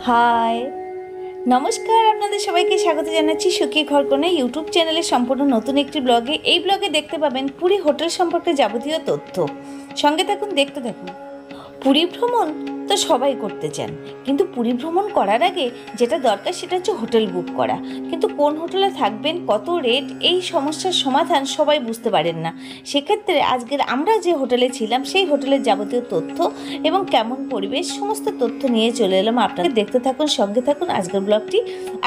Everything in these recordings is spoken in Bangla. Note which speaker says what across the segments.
Speaker 1: হাই, নমস্কার। আপনাদের সবাইকে স্বাগত জানাচ্ছি সুখী ঘরকোণে ইউটিউব চ্যানেলের সম্পূর্ণ নতুন একটি ব্লগে। এই ব্লগে দেখতে পাবেন পুরী হোটেল সম্পর্কে যাবতীয় তথ্য। সঙ্গে থাকুন, দেখতে থাকুন। পুরী ভ্রমণ তো সবাই করতে চান, কিন্তু পুরী ভ্রমণ করার আগে যেটা দরকার সেটা হচ্ছে হোটেল বুক করা। কিন্তু কোন হোটেলে থাকবেন, কত রেট, এই সমস্যার সমাধান সবাই বুঝতে পারেন না। সেক্ষেত্রে আজকের আমরা যে হোটেলে ছিলাম সেই হোটেলের যাবতীয় তথ্য এবং কেমন পরিবেশ, সমস্ত তথ্য নিয়ে চলে এলাম আপনাদের। দেখতে থাকুন, সঙ্গে থাকুন। আজকের ব্লগটি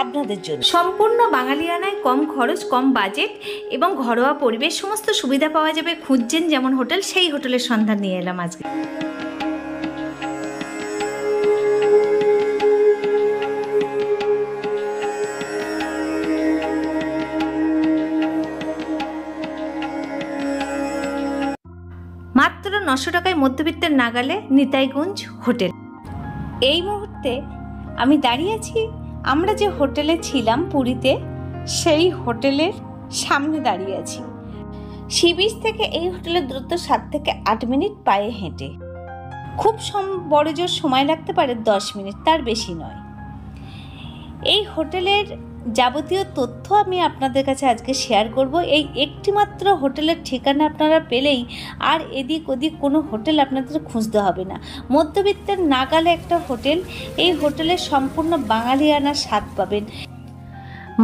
Speaker 1: আপনাদের জন্য সম্পূর্ণ বাঙালিয়ানায়, কম খরচ, কম বাজেট এবং ঘরোয়া পরিবেশ, সমস্ত সুবিধা পাওয়া যাবে। খুঁজছেন যেমন হোটেল, সেই হোটেলের সন্ধান নিয়ে এলাম আজকে। মাত্র 900 টাকায় মধ্যবিত্তের নাগালে নিতাইগঞ্জ হোটেল। এই মুহূর্তে আমি দাঁড়িয়ে আছি আমরা যে হোটেলে ছিলাম পুরীতে, সেই হোটেলের সামনে দাঁড়িয়ে আছি। সি বিচ থেকে এই হোটেলের দূরত্ব 7 থেকে 8 মিনিট পায়ে হেঁটে। খুব বড় জোর সময় লাগতে পারে 10 মিনিট, তার বেশি নয়। এই হোটেলের যাবতীয় তথ্য আমি আপনাদের কাছে আজকে শেয়ার করব। এই একটিমাত্র হোটেলের ঠিকানা আপনারা পেলেই আর এদিক ওদিক কোনো হোটেল আপনাদের খুঁজতে হবে না। মধ্যবিত্তের নাগালে একটা হোটেল। এই হোটেলের সম্পূর্ণ বাঙালিয়ানা স্বাদ পাবেন।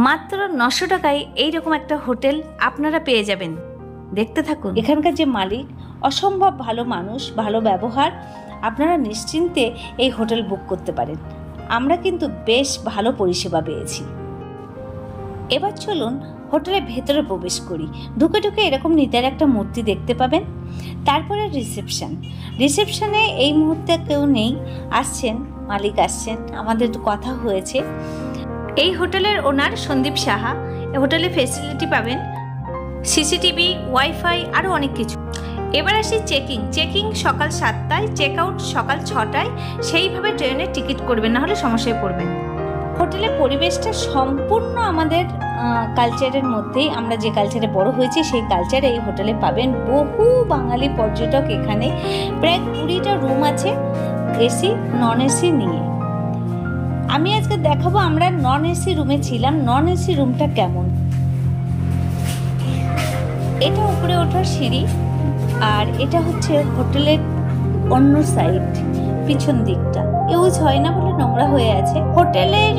Speaker 1: মাত্র 900 টাকায় এইরকম একটা হোটেল আপনারা পেয়ে যাবেন। দেখতে থাকুন। এখানকার যে মালিক, অসম্ভব ভালো মানুষ, ভালো ব্যবহার। আপনারা নিশ্চিন্তে এই হোটেল বুক করতে পারেন। আমরা কিন্তু বেশ ভালো পরিষেবা পেয়েছি। এবার চলুন হোটেলের ভেতরে প্রবেশ করি। ঢুকে ঢুকে এরকম নিতাইয়ের একটা মূর্তি দেখতে পাবেন। তারপরে রিসেপশনে এই মুহূর্তে কেউ নেই, আসছেন মালিক, আসছেন, আমাদের কথা হয়েছে। এই হোটেলের ওনার সন্দীপ সাহা। এই হোটেলে ফেসিলিটি পাবেন সিসিটিভি, ওয়াইফাই, আরও অনেক কিছু। এবার আসি চেকিং সকাল 7টায়, চেক আউট সকাল 6টায়। সেইভাবে ট্রেনের টিকিট করবেন, না হলে সমস্যায় পড়বেন। হোটেলের পরিবেশটা সম্পূর্ণ আমাদের কালচারের মধ্যেই। আমরা যে কালচারে বড় হয়েছি সেই কালচারে এই হোটেলে পাবেন। বহু বাঙালি পর্যটক এখানে। প্রায় 20টা রুম আছে, এসি নন এসি নিয়ে। আমি আজকে দেখাবো আমরা নন এসি রুমে ছিলাম। নন এসি রুমটা কেমন। এটা উপরে ওঠার সিঁড়ি, আর এটা হচ্ছে হোটেলের অন্য সাইড, পিছন দিকটা ইউজ হয় না বলে নোংরা হয়ে আছে। হোটেলের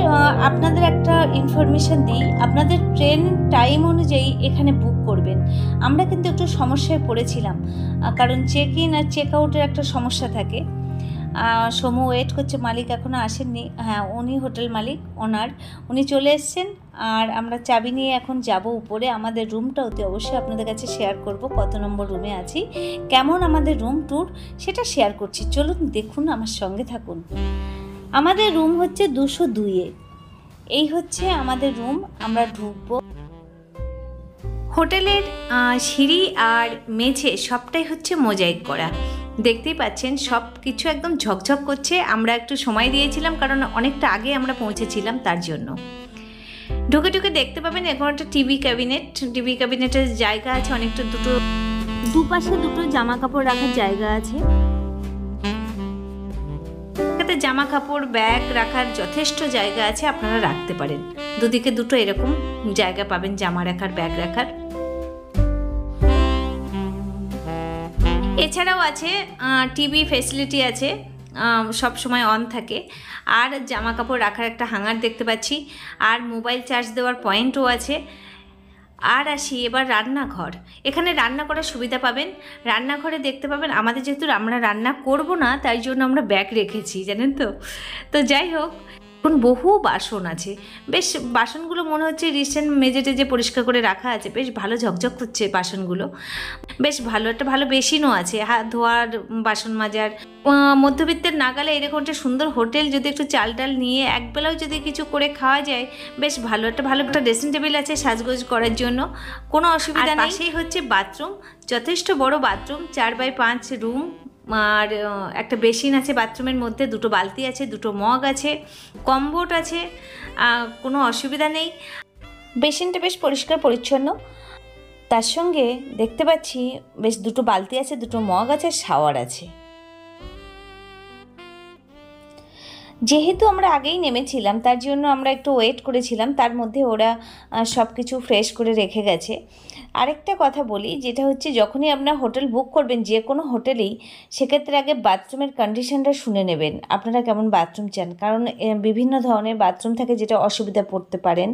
Speaker 1: আপনাদের একটা ইনফরমেশন দিই, আপনাদের ট্রেন টাইম অনুযায়ী এখানে বুক করবেন। আমরা কিন্তু একটু সমস্যায় পড়েছিলাম, কারণ চেক ইন আর চেক আউটের একটা সমস্যা থাকে। সমু ওয়েট করছে, মালিক এখনও আসেননি। হ্যাঁ, উনি হোটেল মালিক, ওনার, উনি চলে এসছেন। আর আমরা চাবি নিয়ে এখন যাব উপরে। আমাদের রুমটা অতি অবশ্যই আপনাদের কাছে শেয়ার করব, কত নম্বর রুমে আছি, কেমন আমাদের রুম ট্যুর সেটা শেয়ার করছি। চলুন দেখুন, আমার সঙ্গে থাকুন। আমাদের রুম হচ্ছে 202-এ। এই হচ্ছে আমাদের রুম। আমরা ঢুকবো। হোটেলের সিঁড়ি আর মেঝে সবটাই হচ্ছে মোজাইক করা। দেখতেই পাচ্ছেন সব কিছু একদম ঝকঝক করছে। আমরা একটু সময় দিয়েছিলাম কারণ অনেকটা আগে আমরা পৌঁছেছিলাম, তার জন্য। ঢুকে ঢুকে দেখতে পাবেন এখন একটা টিভি ক্যাবিনেটের জায়গা আছে অনেকটা। দুপাশে দুটো জামা কাপড় রাখার জায়গা আছে। এটাতে জামা কাপড়, ব্যাগ রাখার যথেষ্ট জায়গা আছে, আপনারা রাখতে পারেন। দুদিকে দুটো এরকম জায়গা পাবেন জামা রাখার, ব্যাগ রাখার। এছাড়াও আছে টিভি ফেসিলিটি আছে, সব সময় অন থাকে। আর জামা কাপড় রাখার একটা হ্যাঙ্গার দেখতে পাচ্ছি, আর মোবাইল চার্জ দেওয়ার পয়েন্টও আছে। আর আসি এবার রান্নাঘর। এখানে রান্না করার সুবিধা পাবেন। রান্নাঘরে দেখতে পাবেন, আমাদের যেহেতু আমরা রান্না করব না তাই জন্য আমরা ব্যাগ রেখেছি, জানেন তো। তো যাই হোক, এখন বহু বাসন আছে। বেশ বাসনগুলো মনে হচ্ছে রিসেন্ট মেজে টেজে পরিষ্কার করে রাখা আছে। বেশ ভালো ঝকঝক করছে বাসনগুলো, বেশ ভালো। একটা ভালো বেসিনও আছে, হাত ধোয়ার, বাসন মাজার। মধ্যবিত্তের নাগালে এরকম একটা সুন্দর হোটেল, যদি একটু চাল টাল নিয়ে একবেলাও যদি কিছু করে খাওয়া যায়, বেশ ভালো। একটা ভালো একটা ড্রেসিং টেবিল আছে সাজগোজ করার জন্য, কোনো অসুবিধা নেই। পাশেই হচ্ছে বাথরুম, যথেষ্ট বড় বাথরুম, 4x5 রুম। আর একটা বেসিন আছে বাথরুমের মধ্যে, দুটো বালতি আছে, দুটো মগ আছে, কমবোর্ড আছে, কোনো অসুবিধা নেই। বেসিনটা বেশ পরিষ্কার পরিচ্ছন্ন। তার সঙ্গে দেখতে পাচ্ছি বেশ দুটো বালতি আছে, দুটো মগ আছে, শাওয়ার আছে। যেহেতু আমরা আগেই নেমেছিলাম তার জন্য আমরা একটু ওয়েট করেছিলাম, তার মধ্যে ওরা সব কিছু ফ্রেশ করে রেখে গেছে। আরেকটা কথা বলি, যেটা হচ্ছে যখনই আপনারা হোটেল বুক করবেন যে কোনো হোটেলেই, সেক্ষেত্রে আগে বাথরুমের কন্ডিশনটা শুনে নেবেন, আপনারা কেমন বাথরুম চান, কারণ বিভিন্ন ধরনের বাথরুম থাকে যেটা অসুবিধা পড়তে পারেন।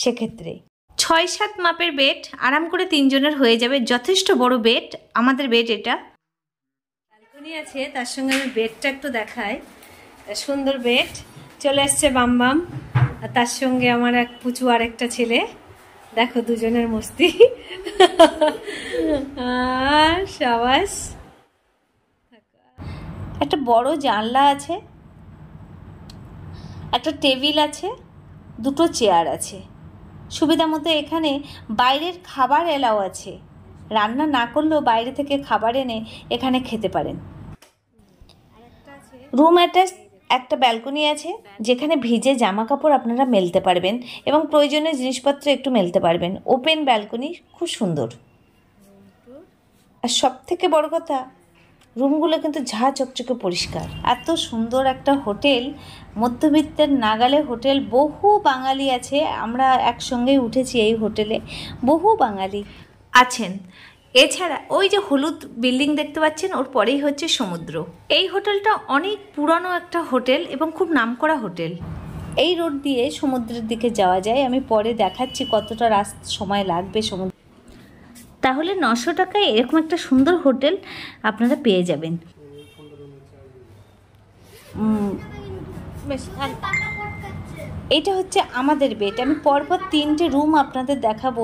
Speaker 1: সেক্ষেত্রে 6-7 মাপের বেড আরাম করে 3 জনের হয়ে যাবে, যথেষ্ট বড় বেড। আমাদের বেড এটা, ব্যালকনি আছে, তার সঙ্গে আমি বেডটা একটু দেখাই। সুন্দর বেড চলে আসছে বাম বাম, আর তার সঙ্গে আমার এক পুচু আর একটা ছেলে, দেখো দুজনের মস্তি। আর সাবাস, একটা বড় জানলা আছে, একটা টেবিল আছে, দুটো চেয়ার আছে। সুবিধা মতো এখানে বাইরের খাবার এলাও আছে, রান্না না করলেও বাইরে থেকে খাবার এনে এখানে খেতে পারেন। রুম অ্যাটাচ একটা ব্যালকনি আছে, যেখানে ভিজে জামা কাপড় আপনারা মেলতে পারবেন এবং প্রয়োজনীয় জিনিসপত্র একটু মেলতে পারবেন। ওপেন ব্যালকনি, খুব সুন্দর। আর সব থেকে বড় কথা, রুমগুলো কিন্তু ঝা চকচকে পরিষ্কার। এত সুন্দর একটা হোটেল, মধ্যবিত্তের নাগালে হোটেল। বহু বাঙালি আছে, আমরা একসঙ্গেই উঠেছি এই হোটেলে, বহু বাঙালি আছেন। এছাড়া ওই যে হলুদ বিল্ডিং দেখতে পাচ্ছেন, ওর পরেই হচ্ছে সমুদ্র। এই হোটেলটা অনেক পুরানো একটা হোটেল এবং খুব নামকরা হোটেল। এই রোড দিয়ে সমুদ্রের দিকে যাওয়া যায়, আমি পরে দেখাচ্ছি কতটা সময় লাগবে সমুদ্র। তাহলে 900 টাকায় এরকম একটা সুন্দর হোটেল আপনারা পেয়ে যাবেন। এটা হচ্ছে আমাদের বেড। আমি পরপর 3টে রুম আপনাদের দেখাবো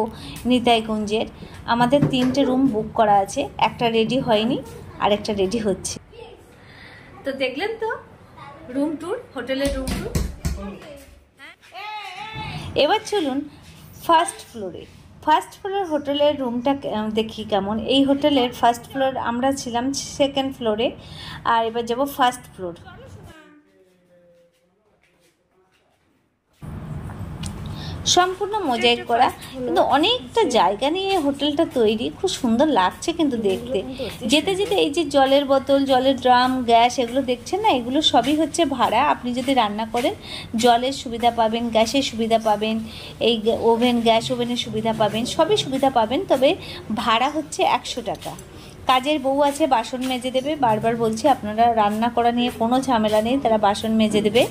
Speaker 1: নিতাইগঞ্জের। আমাদের 3টে রুম বুক করা আছে, একটা রেডি হয়নি আর একটা রেডি হচ্ছে। তো দেখলেন তো রুম ট্যুর, হোটেলের রুম ট্যুর। এবার চলুন ফার্স্ট ফ্লোরে। ফার্স্ট ফ্লোর হোটেলের রুমটা দেখি কেমন। এই হোটেলের ফার্স্ট ফ্লোর, আমরা ছিলাম 2nd ফ্লোরে, আর এবার যাব ফার্স্ট ফ্লোর। সম্পূর্ণ মোজাইক করা, কিন্তু অনেকটা জায়গা নিয়ে হোটেলটা তৈরি, খুব সুন্দর লাগছে কিন্তু দেখতে। যেতে যেতে এই যে জলের বোতল, জলের ড্রাম, গ্যাস, এগুলো দেখছেন না, এগুলো সবই হচ্ছে ভাড়া। আপনি যদি রান্না করেন জলের সুবিধা পাবেন, গ্যাসের সুবিধা পাবেন, এই ওভেন, গ্যাস ওভেনের সুবিধা পাবেন, সবই সুবিধা পাবেন, তবে ভাড়া হচ্ছে 100 টাকা। কাজের বউ আছে, বাসন মেজে দেবে। বারবার বলছি, আপনারা রান্না করা নিয়ে কোনো ঝামেলা নেই, তারা বাসন মেজে দেবে।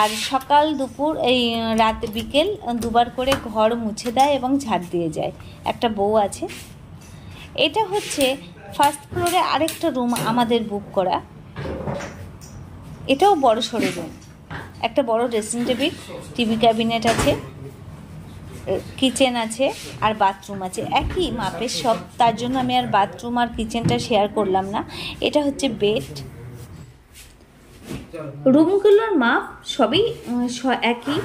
Speaker 1: আর সকাল দুপুর এই রাত বিকেল দুবার করে ঘর মুছে দেয় এবং ঝাড় দিয়ে যায়। একটা বউ আছে। এটা হচ্ছে ফার্স্ট ফ্লোরে আরেকটা রুম আমাদের বুক করা, এটাও বড় সড়ো রুম। একটা বড় ড্রেসিং টেবিল, টিভি ক্যাবিনেট আছে, কিচেন আছে আর বাথরুম আছে, একই মাপের সব। তার জন্য আমি আর বাথরুম আর কিচেনটা শেয়ার করলাম না। এটা হচ্ছে বেড। রুমগুলোর মাপ সবই একই,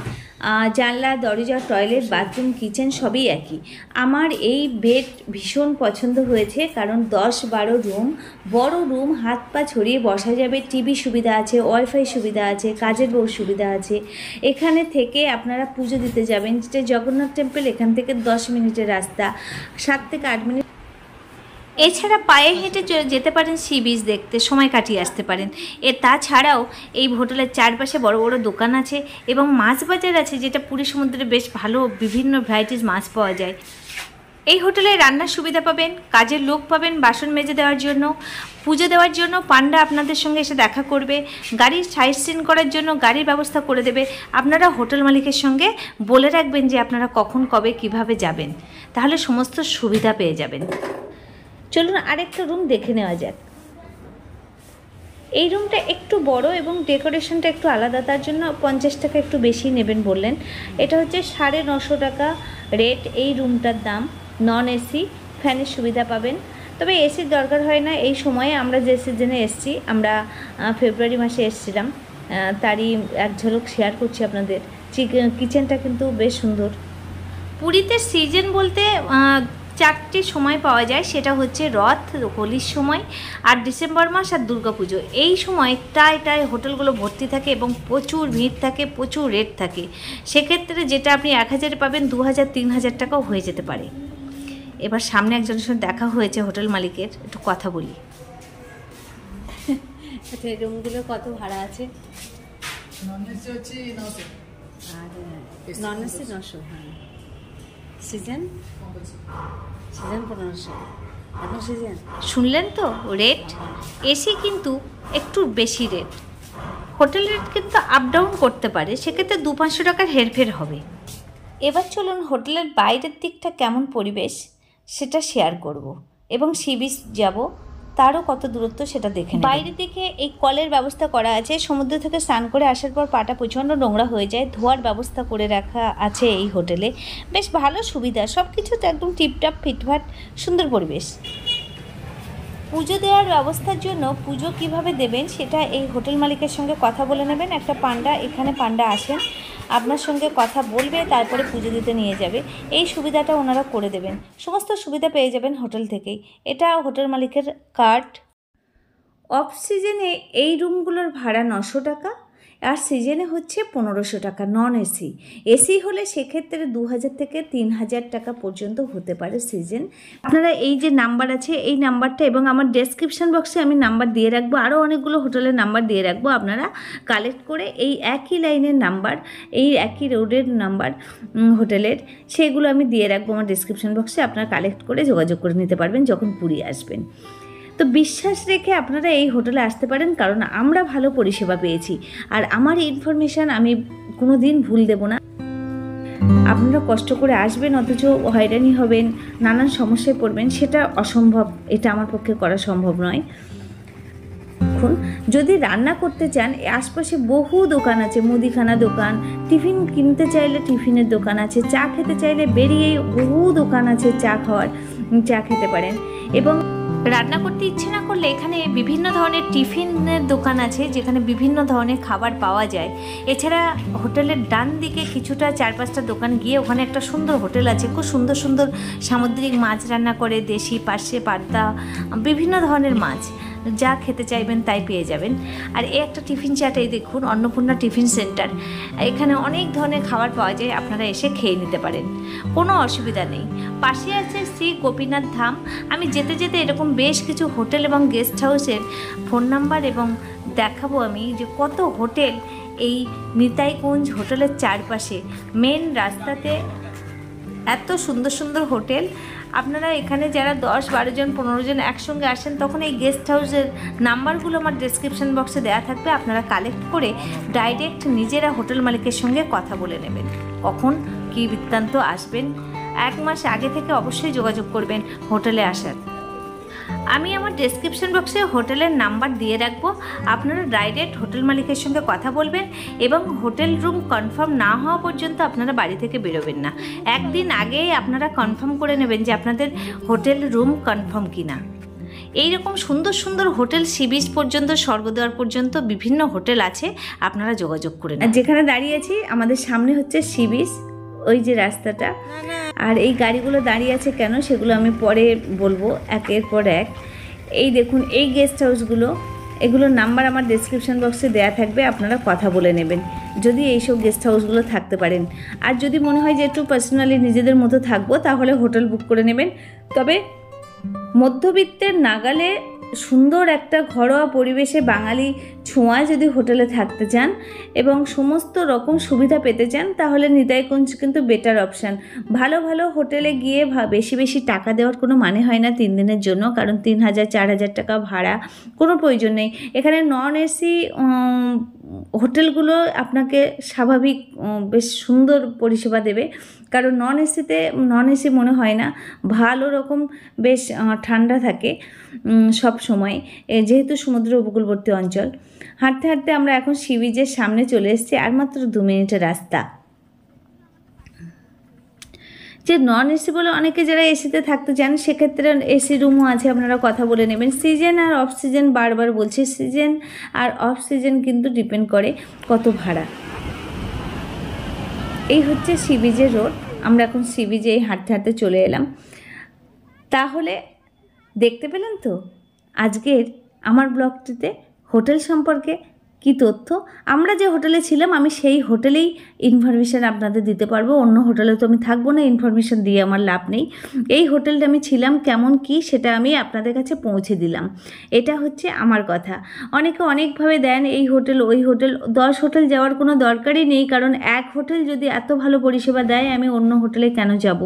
Speaker 1: জানলা, দরজা, টয়লেট, বাথরুম, কিচেন সবই একই। আমার এই বেড ভীষণ পছন্দ হয়েছে, কারণ 10-12 রুম, বড় রুম, হাত পা ছড়িয়ে বসা যাবে। টিভি সুবিধা আছে, ওয়াইফাই সুবিধা আছে, কাজের বউ সুবিধা আছে। এখানে থেকে আপনারা পুজো দিতে যাবেন, যেটা জগন্নাথ টেম্পল, এখান থেকে 10 মিনিটের রাস্তা, 7 থেকে 8 মিনিট। এছাড়া পায়ে হেঁটে যেতে পারেন সি বিচ দেখতে, সময় কাটিয়ে আসতে পারেন। তাছাড়াও এই হোটেলের চারপাশে বড় বড় দোকান আছে এবং মাছ বাজার আছে, যেটা পুরী সমুদ্রে বেশ ভালো বিভিন্ন ভ্যারাইটিস মাছ পাওয়া যায়। এই হোটেলে রান্নার সুবিধা পাবেন, কাজের লোক পাবেন বাসন মেজে দেওয়ার জন্য, পুজো দেওয়ার জন্য পান্ডা আপনাদের সঙ্গে এসে দেখা করবে, গাড়ির সাইট সিন করার জন্য গাড়ির ব্যবস্থা করে দেবে। আপনারা হোটেল মালিকের সঙ্গে বলে রাখবেন যে আপনারা কখন, কবে, কিভাবে যাবেন, তাহলে সমস্ত সুবিধা পেয়ে যাবেন। চলুন আরেকটা রুম দেখে নেওয়া যাক। এই রুমটা একটু বড় এবং ডেকোরেশনটা একটু আলাদা, তার জন্য 50 টাকা একটু বেশি নেবেন বললেন। এটা হচ্ছে 950 টাকা রেট এই রুমটার দাম। নন এসি, ফ্যানের সুবিধা পাবেন, তবে এসির দরকার হয় না এই সময়ে। আমরা যে সিজনে এসছি, আমরা ফেব্রুয়ারি মাসে এসছিলাম, তারই এক ঝলক শেয়ার করছি আপনাদের। কিচেনটা কিন্তু বেশ সুন্দর। পুরীতে সিজন বলতে 4টে সময় পাওয়া যায়, সেটা হচ্ছে রথ, হোলির সময়, আর ডিসেম্বর মাস আর দুর্গাপুজো। এই সময়টায় হোটেলগুলো ভর্তি থাকে এবং প্রচুর ভিড় থাকে, প্রচুর রেট থাকে। সেক্ষেত্রে যেটা আপনি 1000 পাবেন, 2000-3000 টাকাও হয়ে যেতে পারে। এবার সামনে একজনের সঙ্গে দেখা হয়েছে হোটেল মালিকের, একটু কথা বলি। আচ্ছা, এই রুমগুলো কত ভাড়া আছে?
Speaker 2: নন এসি হচ্ছে 900
Speaker 3: আর নন এসি 900। হ্যাঁ, সিজন 1500 এখন সিজন।
Speaker 1: শুনলেন তো রেট? এসি কিন্তু একটু বেশি রেট, হোটেল রেট কিন্তু আপ ডাউন করতে পারে, সেক্ষেত্রে 200-500 টাকার হেরফের হবে। এবার চলুন হোটেলের বাইরের দিকটা কেমন পরিবেশ সেটা শেয়ার করব, এবং সি বিচ যাব, তারও কত দূরত্ব সেটা দেখে নেব। বাইরের দিকে এই কলের ব্যবস্থা করা আছে, সমুদ্র থেকে স্নান করে আসার পর পাটা প্রচণ্ড নোংরা হয়ে যায়, ধোয়ার ব্যবস্থা করে রাখা আছে এই হোটেলে, বেশ ভালো সুবিধা, সব কিছু তো একদম টিপটাপ ফিটফাট, সুন্দর পরিবেশ। পুজো দেওয়ার ব্যবস্থার জন্য পুজো কিভাবে দেবেন সেটা এই হোটেল মালিকের সঙ্গে কথা বলে নেবেন। একটা পান্ডা, এখানে পান্ডা আসেন, আপনার সঙ্গে কথা বলবে, তারপরে পুজো দিতে নিয়ে যাবে, এই সুবিধাটা ওনারা করে দেবেন। সমস্ত সুবিধা পেয়ে যাবেন হোটেল থেকেই। এটা হোটেল মালিকের কার্ড। অফ সিজনে এই রুমগুলোর ভাড়া 900 টাকা, আর সিজনে হচ্ছে 1500 টাকা নন এসি। এসি হলে সেক্ষেত্রে 2000 থেকে 3000 টাকা পর্যন্ত হতে পারে সিজন। আপনারা এই যে নাম্বার আছে এই নাম্বারটা, এবং আমার ডেসক্রিপশন বক্সে আমি নাম্বার দিয়ে রাখবো, আরও অনেকগুলো হোটেলের নাম্বার দিয়ে রাখবো, আপনারা কালেক্ট করে এই একই লাইনের নাম্বার, এই একই রোডের নাম্বার হোটেলের, সেগুলো আমি দিয়ে রাখবো আমার ডেসক্রিপশন বক্সে, আপনারা কালেক্ট করে যোগাযোগ করে নিতে পারবেন যখন পুরী আসবেন। তো বিশ্বাস রেখে আপনারা এই হোটেলে আসতে পারেন, কারণ আমরা ভালো পরিষেবা পেয়েছি, আর আমার ইনফরমেশান আমি কোনো দিন ভুল দেব না। আপনারা কষ্ট করে আসবেন অথচ হয়রানি হবেন, নানান সমস্যায় পড়বেন, সেটা অসম্ভব, এটা আমার পক্ষে করা সম্ভব নয়। এখন যদি রান্না করতে চান, আশপাশে বহু দোকান আছে, মুদিখানা দোকান, টিফিন কিনতে চাইলে টিফিনের দোকান আছে, চা খেতে চাইলে বেরিয়ে বহু দোকান আছে চা খাওয়ার, চা খেতে পারেন। এবং রান্না করতে ইচ্ছে না করলে এখানে বিভিন্ন ধরনের টিফিনের দোকান আছে, যেখানে বিভিন্ন ধরনের খাবার পাওয়া যায়। এছাড়া হোটেলের ডান দিকে কিছুটা 4-5টা দোকান গিয়ে ওখানে একটা সুন্দর হোটেল আছে, খুব সুন্দর সুন্দর সামুদ্রিক মাছ রান্না করে, দেশি, পার্শে, পার্দা, বিভিন্ন ধরনের মাছ, যা খেতে চাইবেন তাই পেয়ে যাবেন। আর এই একটা টিফিন চাট, এই দেখুন অন্নপূর্ণা টিফিন সেন্টার, এখানে অনেক ধরনের খাবার পাওয়া যায়, আপনারা এসে খেয়ে নিতে পারেন, কোনো অসুবিধা নেই। পাশে আছে শ্রী গোপীনাথ ধাম। আমি যেতে যেতে এরকম বেশ কিছু হোটেল এবং গেস্ট হাউসের ফোন নাম্বার এবং দেখাবো আমি যে কত হোটেল এই নিতাইকুঞ্জ হোটেলের চারপাশে, মেন রাস্তাতে এত সুন্দর সুন্দর হোটেল। আপনারা এখানে যারা 10-12 জন 15 জন একসঙ্গে আসেন, তখন এই গেস্ট হাউসের নাম্বারগুলো আমার ডেসক্রিপশন বক্সে দেওয়া থাকবে, আপনারা কালেক্ট করে ডাইরেক্ট নিজেরা হোটেল মালিকের সঙ্গে কথা বলে নেবেন, কখন কী বৃত্তান্ত আসবেন। 1 মাস আগে থেকে অবশ্যই যোগাযোগ করবেন হোটেলে আসার। আমি আমার ডেসক্রিপশন বক্সে হোটেলের নাম্বার দিয়ে রাখবো, আপনারা ডাইরেক্ট হোটেল মালিকের সঙ্গে কথা বলবেন, এবং হোটেল রুম কনফার্ম না হওয়া পর্যন্ত আপনারা বাড়ি থেকে বেরোবেন না। একদিন আগেই আপনারা কনফার্ম করে নেবেন যে আপনাদের হোটেল রুম কনফার্ম কিনা। এইরকম সুন্দর সুন্দর হোটেল, সি বিচ পর্যন্ত, স্বর্গদ্বার পর্যন্ত বিভিন্ন হোটেল আছে, আপনারা যোগাযোগ করে নেন। যেখানে দাঁড়িয়ে আছি আমাদের সামনে হচ্ছে সি বিচ, ওই যে রাস্তাটা, আর এই গাড়িগুলো দাঁড়িয়ে আছে কেন সেগুলো আমি পরে বলবো একের পর এক। এই দেখুন এই গেস্ট হাউসগুলো, এগুলোর নাম্বার আমার ডেসক্রিপশন বক্সে দেওয়া থাকবে, আপনারা কথা বলে নেবেন যদি এইসব গেস্ট হাউসগুলো থাকতে পারেন। আর যদি মনে হয় যে একটু পার্সোনালি নিজেদের মতো থাকবো, তাহলে হোটেল বুক করে নেবেন। তবে মধ্যবিত্তের নাগালে সুন্দর একটা ঘরোয়া পরিবেশে বাঙালি ছোঁয়া যদি হোটেলে থাকতে চান এবং সমস্ত রকম সুবিধা পেতে চান, তাহলে নিতাইকুঞ্জ কিন্তু বেটার অপশান। ভালো ভালো হোটেলে গিয়ে বেশি বেশি টাকা দেওয়ার কোনো মানে হয় না 3 দিনের জন্য, কারণ 3000-4000 টাকা ভাড়া কোনো প্রয়োজন নেই। এখানে নন এসি হোটেলগুলো আপনাকে স্বাভাবিক বেশ সুন্দর পরিষেবা দেবে, কারণ নন এসি মনে হয় না, ভালো রকম বেশ ঠান্ডা থাকে সব সময়, যেহেতু সমুদ্র উপকূলবর্তী অঞ্চল। হাঁটতে হাঁটতে আমরা এখন সি বিচের সামনে চলে এসেছি, আর মাত্র 2 মিনিটের রাস্তা। যে নন এসি বলে অনেকে যারা এসিতে থাকতে চান, সেক্ষেত্রে এসি রুমও আছে, আপনারা কথা বলে নেবেন। সিজন আর অফ সিজন, বারবার বলছি, সিজন আর অফ সিজন কিন্তু ডিপেন্ড করে কত ভাড়া। এই হচ্ছে সি বিচের রোড, আমরা এখন সি বিচে হাঁটতে হাঁটতে চলে এলাম। তাহলে দেখতে পেলেন তো আজকের আমার ব্লগটিতে হোটেল সম্পর্কে কি তথ্য। আমরা যে হোটেলে ছিলাম আমি সেই হোটেলেই ইনফরমেশান আপনাদের দিতে পারবো, অন্য হোটেলে তো আমি থাকবো না, ইনফরমেশান দিয়ে আমার লাভ নেই। এই হোটেলটা আমি ছিলাম কেমন কি সেটা আমি আপনাদের কাছে পৌঁছে দিলাম, এটা হচ্ছে আমার কথা। অনেকে অনেকভাবে দেন এই হোটেল ওই হোটেল, 10 হোটেল যাওয়ার কোনো দরকারই নেই, কারণ এক হোটেল যদি এত ভালো পরিষেবা দেয় আমি অন্য হোটেলে কেন যাব,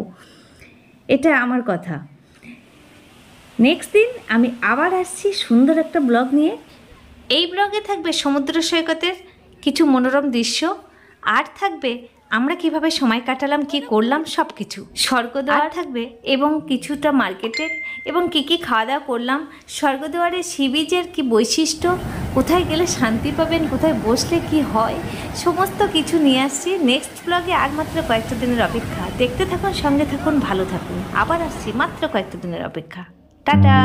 Speaker 1: এটা আমার কথা। নেক্সট দিন আমি আবার আসছি সুন্দর একটা ব্লগ নিয়ে। এই ব্লগে থাকবে সমুদ্র সৈকতের কিছু মনোরম দৃশ্য, আর থাকবে আমরা কিভাবে সময় কাটালাম, কি করলাম, সব কিছু। স্বর্গদ্বার থাকবে এবং কিছুটা মার্কেটের, এবং কি কি খাওয়া দাওয়া করলাম, স্বর্গদ্বারের সি বিচের কী বৈশিষ্ট্য, কোথায় গেলে শান্তি পাবেন, কোথায় বসলে কি হয়, সমস্ত কিছু নিয়ে আসছি নেক্সট ব্লগে। আর মাত্র কয়েকটা দিনের অপেক্ষা, দেখতে থাকুন, সঙ্গে থাকুন, ভালো থাকুন। আবার আসছি, মাত্র কয়েকটা দিনের অপেক্ষা। টাটা।